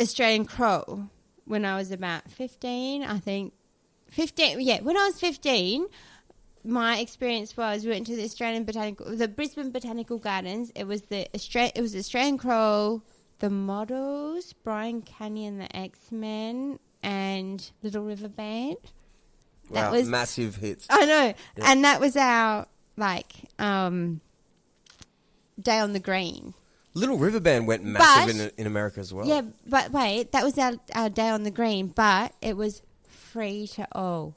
Australian Crow when I was about 15, I think. 15, yeah, when I was 15, my experience was we went to the Brisbane Botanical Gardens. It was Australian Crow, the Models, Brian Canyon, the X-Men, and Little River Band. Wow, was massive hits. I know, yeah. And that was our day on the green. Little River Band went massive in America as well. Yeah, but wait, that was our day on the green, but it was free to all.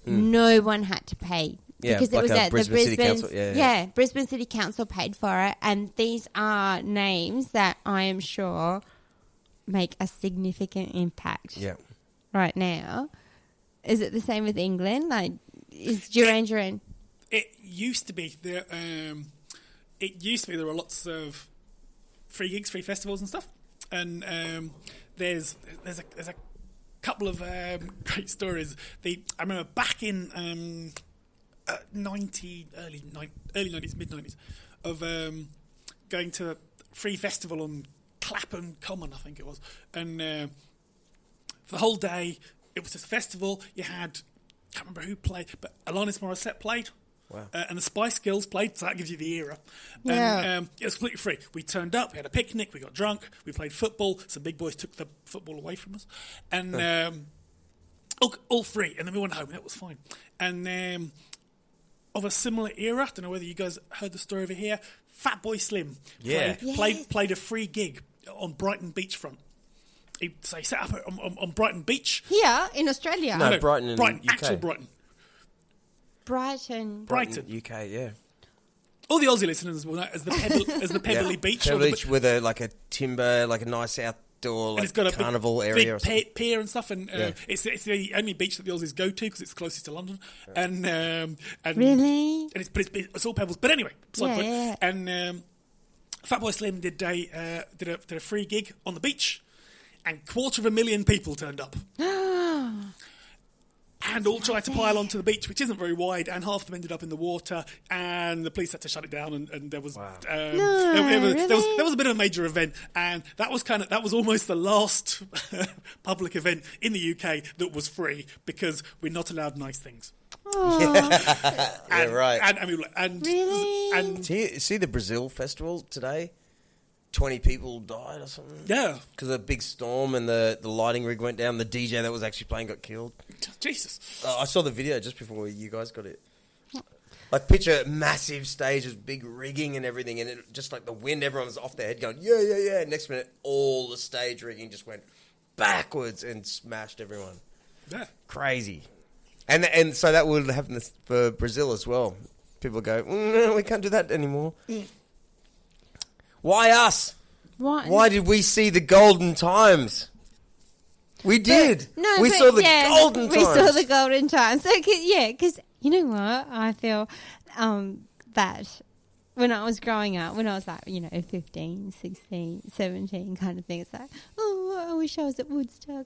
No one had to pay. Yeah, because like it was at Brisbane City Council. Yeah, Brisbane City Council paid for it, and these are names that I am sure make a significant impact. Yeah. Right now, is it the same with England? Like, is Duran? It used to be there. There were lots of free gigs, free festivals, and stuff. And there's a couple of great stories. I remember back in early 90s, mid 90s, of going to a free festival on Clapham Common, I think it was, and for the whole day it was just a festival. You had, can't remember who played, but Alanis Morissette played. Wow. And the Spice Girls played, so that gives you the era. Yeah. And it was completely free. We turned up, we had a picnic, we got drunk, we played football. Some big boys took the football away from us. And all free. And then we went home, and that was fine. And of a similar era, I don't know whether you guys heard the story over here, Fatboy Slim played a free gig on Brighton beachfront. He set up on Brighton Beach. Here in Australia? No, Brighton in UK. Actual Brighton. Brighton, UK, yeah. All the Aussie listeners will know as the Pebbley Beach. Pebbley Beach with a timber, like a nice outdoor carnival area. Big pier and stuff, and it's the only beach that the Aussies go to because it's closest to London. Yeah. And really, and it's all pebbles. But anyway, and Fatboy Slim did a free gig on the beach, and 250,000 people turned up. And all tried to pile onto the beach, which isn't very wide, and half of them ended up in the water, and the police had to shut it down, and there was there was a bit of a major event, and that was almost the last public event in the UK that was free because we're not allowed nice things. Right. And really? And see the Brazil festival today? 20 people died or something. Yeah. Because of a big storm and the lighting rig went down. The DJ that was actually playing got killed. Jesus. I saw the video just before you guys got it. Like, picture massive stages, big rigging and everything, and it just like the wind, everyone was off their head going, yeah. Next minute, all the stage rigging just went backwards and smashed everyone. Yeah. Crazy. And so that would happen for Brazil as well. People go, no, we can't do that anymore. Why us? Why did we see the golden times? We did. We saw the golden times. We saw the golden times. So, because you know what? I feel that when I was growing up, when I was like, 15, 16, 17 kind of thing, it's like, oh, I wish I was at Woodstock.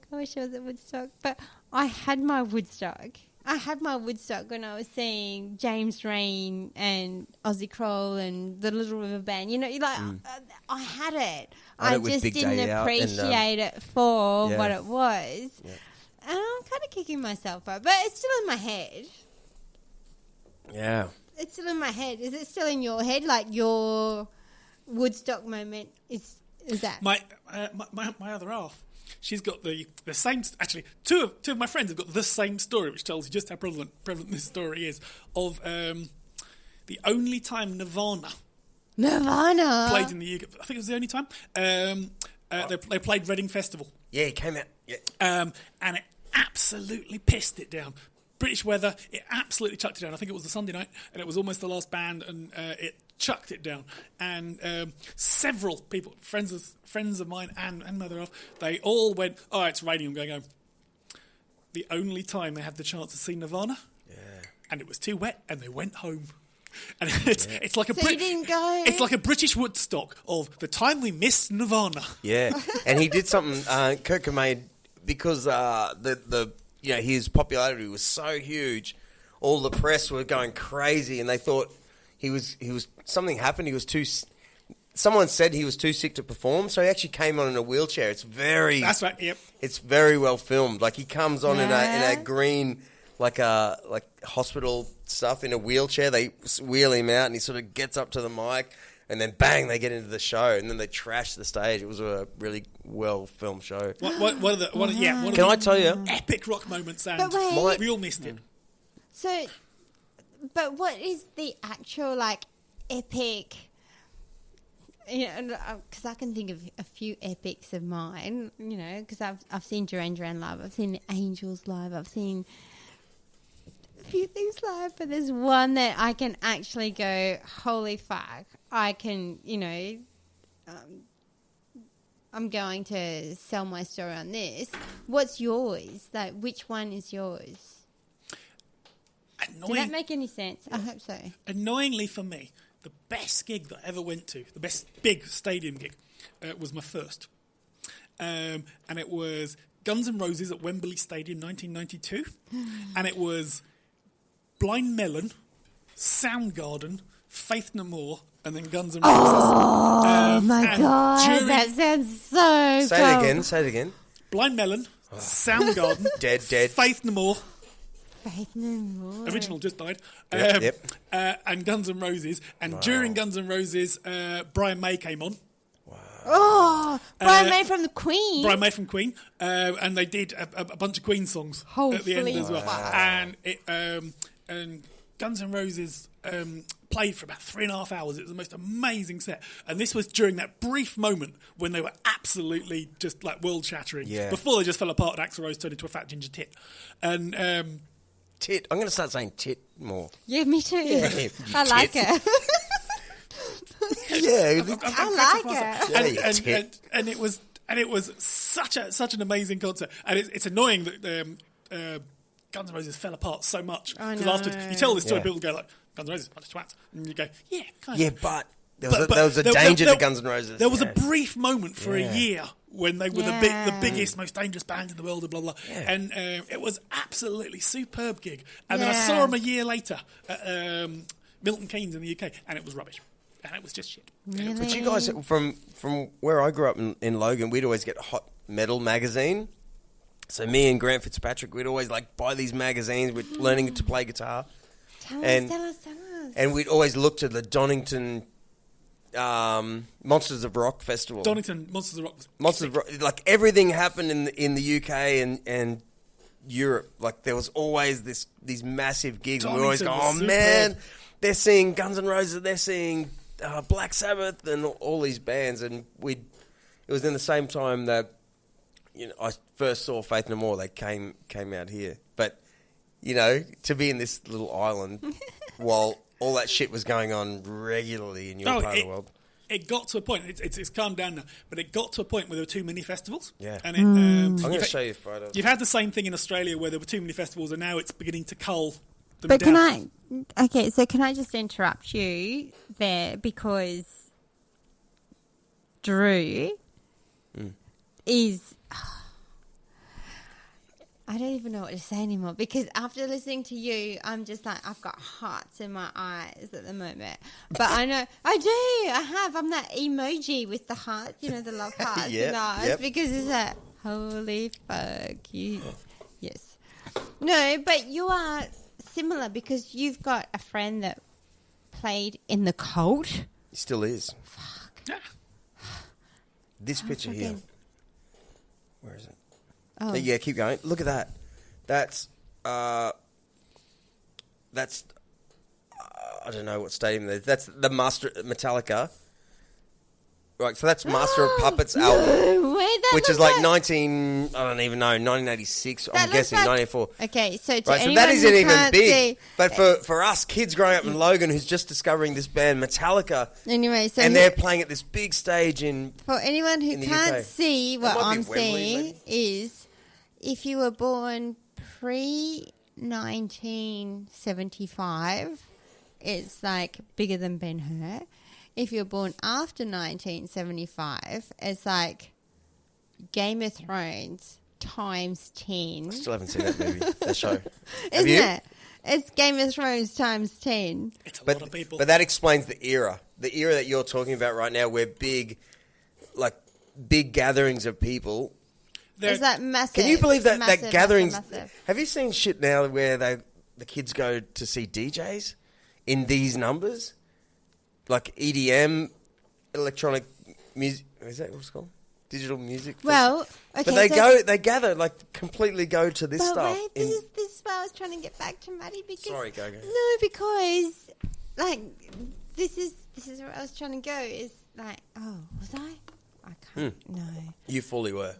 But I had my Woodstock. When I was seeing James Rain and Ozzy Crow and the Little River Band. I had it. I just didn't appreciate it for what it was. Yeah. And I'm kind of kicking myself up. But it's still in my head. Yeah. It's still in my head. Is it still in your head? Like your Woodstock moment is that? My other half. She's got the same... Actually, two of my friends have got the same story, which tells you just how prevalent this story is, of the only time Nirvana played in the UK. I think it was the only time. They played Reading Festival. Yeah, it came out. Yeah. And it absolutely pissed it down. British weather, it absolutely chucked it down. I think it was the Sunday night, and it was almost the last band, and it chucked it down. And several people, friends of mine and mother off, they all went, oh, it's raining, I'm going home. The only time they had the chance to see Nirvana, and it was too wet, and they went home. And it's like you didn't go? It's like a British Woodstock of the time we missed Nirvana. Yeah, and he did something, Kurt Cobain, because his popularity was so huge, all the press were going crazy, and they thought he was something happened. He was too someone said he was too sick to perform, so he actually came on in a wheelchair. It's very... That's right, yep. It's very well filmed. Like, he comes on in Yeah. a green, like hospital stuff in a wheelchair. They wheel him out and he sort of gets up to the mic and then bang, they get into the show and then they trash the stage. It was a really well filmed show. What are the Can I tell you? epic rock moments, and But wait. we all missed it. So, but what is the actual, like, epic... You know, because I can think of a few epics of mine, you know, because I've seen Duran Duran live, I've seen the Angels live, I've seen a few things live, but there's one that I can actually go, holy fuck, I can, you know, I'm going to sell my story on this. What's yours? Like, which one is yours? Did that make any sense? I hope so. Annoyingly for me, the best gig that I ever went to, the best big stadium gig, was my first. And it was Guns N' Roses at Wembley Stadium 1992. And it was Blind Melon, Soundgarden, Faith No More, and then Guns N' Roses. Oh, my God. That sounds so Say it again. Blind Melon, Soundgarden, Dead. Faith No More. Faith No More. Original just died. Yep. And Guns N' Roses. And during Guns N' Roses, Brian May came on. Oh, Brian May from the Queen. Brian May from Queen. And they did a bunch of Queen songs at the end as well. And and Guns N' Roses played for about 3.5 hours. It was the most amazing set. And this was during that brief moment when they were absolutely just like world shattering. Yeah. Before they just fell apart and Axl Rose turned into a fat ginger tit. And Tit. I'm going to start saying tit more. Yeah, me too. Yeah, I like it. Yeah. I like it. And it was such an amazing concert. And it's annoying that Guns N' Roses fell apart so much. I Because know. after you tell this story, Yeah. people go like, Guns N' Roses, bunch of twats. And you go, yeah, kind Yeah, of. but there was a danger to Guns N' Roses. There was a Yeah. brief moment for Yeah. a year when they were the Yeah. biggest, most dangerous band in the world, and blah, blah. Yeah. And it was absolutely superb gig. And then I saw them a year later at Milton Keynes in the UK, and it was rubbish. And it was just shit. Really? But you guys, from where I grew up in Logan, we'd always get Hot Metal magazine. So me and Grant Fitzpatrick, we'd always like buy these magazines. We're learning to play guitar. Tell And- us. And we'd always look to the Donington Monsters of Rock Festival. Donington, Monsters of Rock. Monsters of Rock, like everything happened in the UK and Europe. Like there was always these massive gigs. And we always go, Donington oh was man, superb. they're seeing Guns N' Roses, they're seeing Black Sabbath and all these bands. And it was in the same time that I first saw Faith No More. They came out here, but to be in this little island while all that shit was going on regularly in your part of the world. It got to a point. It's calmed down now, but it got to a point where there were too many festivals. Yeah. And I'm going to show you photos. You've had the same thing in Australia where there were too many festivals, and now it's beginning to cull them But down. can I just interrupt you there because Drew is... I don't even know what to say anymore because after listening to you, I'm just like, I've got hearts in my eyes at the moment. But I know, I'm that emoji with the heart, the love hearts in the eyes because it's like, holy fuck, yes. No, but you are similar because you've got a friend that played in the Cult. He still is. Fuck. Yeah. This picture here. Where is it? Oh. Yeah, keep going. Look at that. That's I don't know what stadium that is. That's the Metallica. Right, so that's Master of Puppets album, which is like 1986. I'm guessing 1994. Okay, so to Right, so anyone that isn't who even can't big. see, But for us kids growing up in Logan, who's just discovering this band Metallica, anyway, so and they're playing at this big stage in. for anyone who in the can't UK. see what might be I'm Wembley, seeing maybe. is if you were born pre-1975, it's like bigger than Ben-Hur. If you're born after 1975, it's like Game of Thrones times 10. I still haven't seen that movie, that show. Have Isn't you? it? It's Game of Thrones times 10. It's a lot of people. But that explains the era. the era that you're talking about right now, where big gatherings of people. Is that massive? Can you believe that massive, that gatherings? massive. Have you seen shit now where the kids go to see DJs in these numbers, like EDM, electronic music? Is that what it's called? Digital music. Well, okay, but they gather, like completely go to this stuff. Wait, this is why I was trying to get back to Maddie because Sorry, go. No, because like this is where I was trying to go. Is like, oh, was I can't. No, You fully were.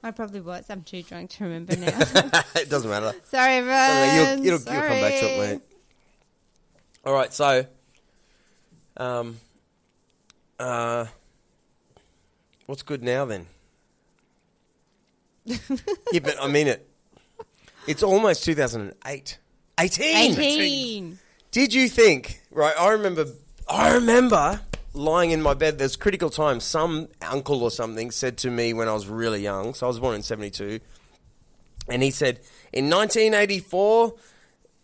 I probably was. I'm too drunk to remember now. It doesn't matter. Sorry, everyone. You'll come back to it, mate. All right, so, what's good now then? Yeah, but I mean it. It's almost 2008. 18. Did you think? Right, I remember lying in my bed. There's critical times. Some uncle or something said to me when I was really young. So I was born in 72, and he said in 1984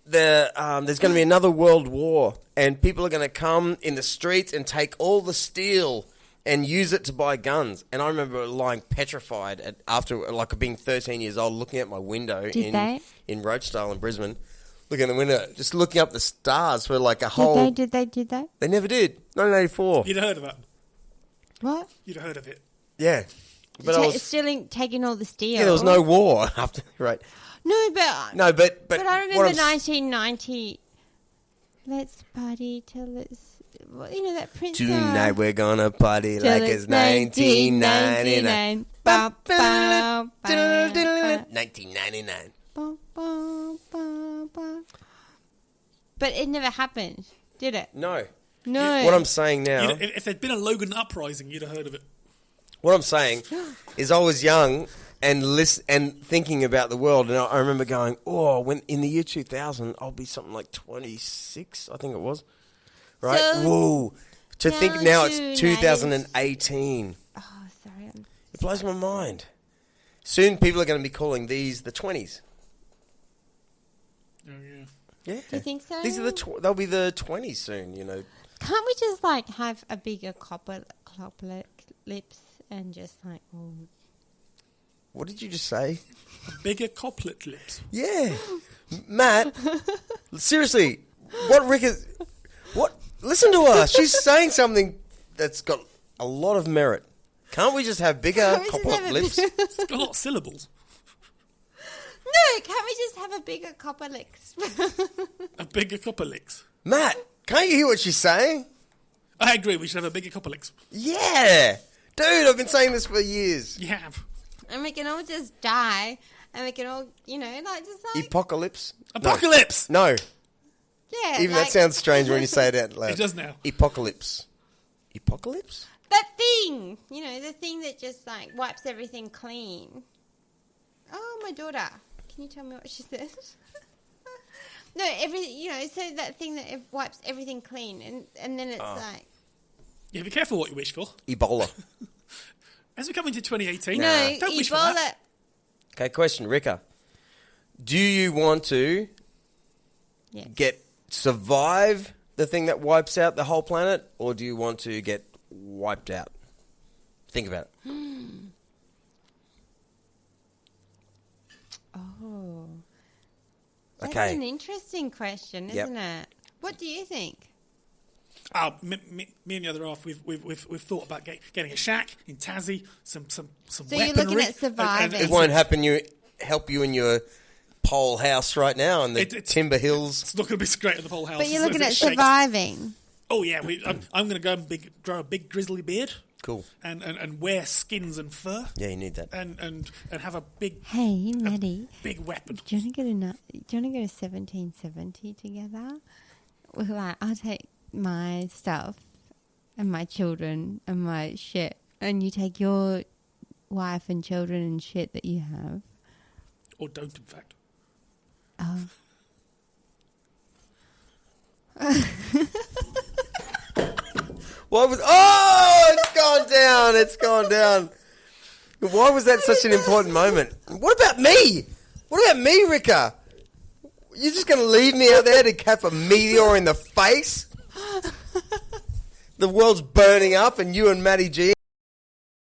there's going to be another world war, and people are going to come in the streets and take all the steel and use it to buy guns. And I remember lying petrified after being 13 years old, looking at my window in Rochedale in Brisbane. Looking at the window, just looking up the stars for like a whole... Did they? They never did. 1984. You'd have heard of that. What? You'd have heard of it. Yeah. But I was... Stealing, taking all the steel. Yeah, there was no war after... Right. No, but I remember 1990... Let's party till it's... You know that Prince... Tonight we're gonna party like it's 1999. 1999. But it never happened, did it? No. No. What I'm saying now... If there'd been a Logan uprising, you'd have heard of it. What I'm saying is I was young and thinking about the world, and I remember going, when in the year 2000, I'll be something like 26, I think it was. Right? So whoa. To think now it's 2018. Oh, sorry. It blows my mind. Soon people are going to be calling these the 20s. Oh, yeah. Yeah. Do you think so? These are they'll be the 20s soon, you know. Can't we just have a bigger copper lips and just What did you just say? Bigger coplet lips. Yeah. Matt, seriously, what Rika... What? Listen to her. She's saying something that's got a lot of merit. Can't we just have bigger copper lips? It's got a lot of syllables. No, can't we just have a bigger copper lips? A bigger copper licks. Matt, can't you hear what she's saying? I agree, we should have a bigger copper licks. Yeah. Dude, I've been saying this for years. You have. And we can all just die, and we can all, Apocalypse? Apocalypse! No. Yeah. Even that sounds strange when you say it out loud. It does now. Apocalypse. Apocalypse? That thing, the thing that just wipes everything clean. Oh, my daughter. Can you tell me what she said? No, so that thing that wipes everything clean, and then it's Yeah, be careful what you wish for. Ebola. As we come into 2018, no, don't wish for Ebola. that. Okay, question, Rika. Do you want to survive the thing that wipes out the whole planet, or do you want to get wiped out? Think about it. Oh. That's Okay. an interesting question, isn't it? What do you think? Me and the other half, we've thought about getting a shack in Tassie, some So weaponry. you're looking at surviving. It won't help you in your pole house right now in the Timber Hills. It's not going to be so great in the whole house. But you're looking at Shakes. surviving. Oh yeah, I'm going to go and grow a big grizzly beard. Cool. And wear skins and fur. Yeah, you need that. And have a big Hey, Maddie. big weapon. Do you want to go to 1770 together? Well, I'll take my stuff and my children and my shit, and you take your wife and children and shit that you have. Or don't, in fact. Oh. It's gone down. It's gone down. Why was that such an important moment? What about me? What about me, Rika? You're just going to leave me out there to cap a meteor in the face? The world's burning up, and you and Matty G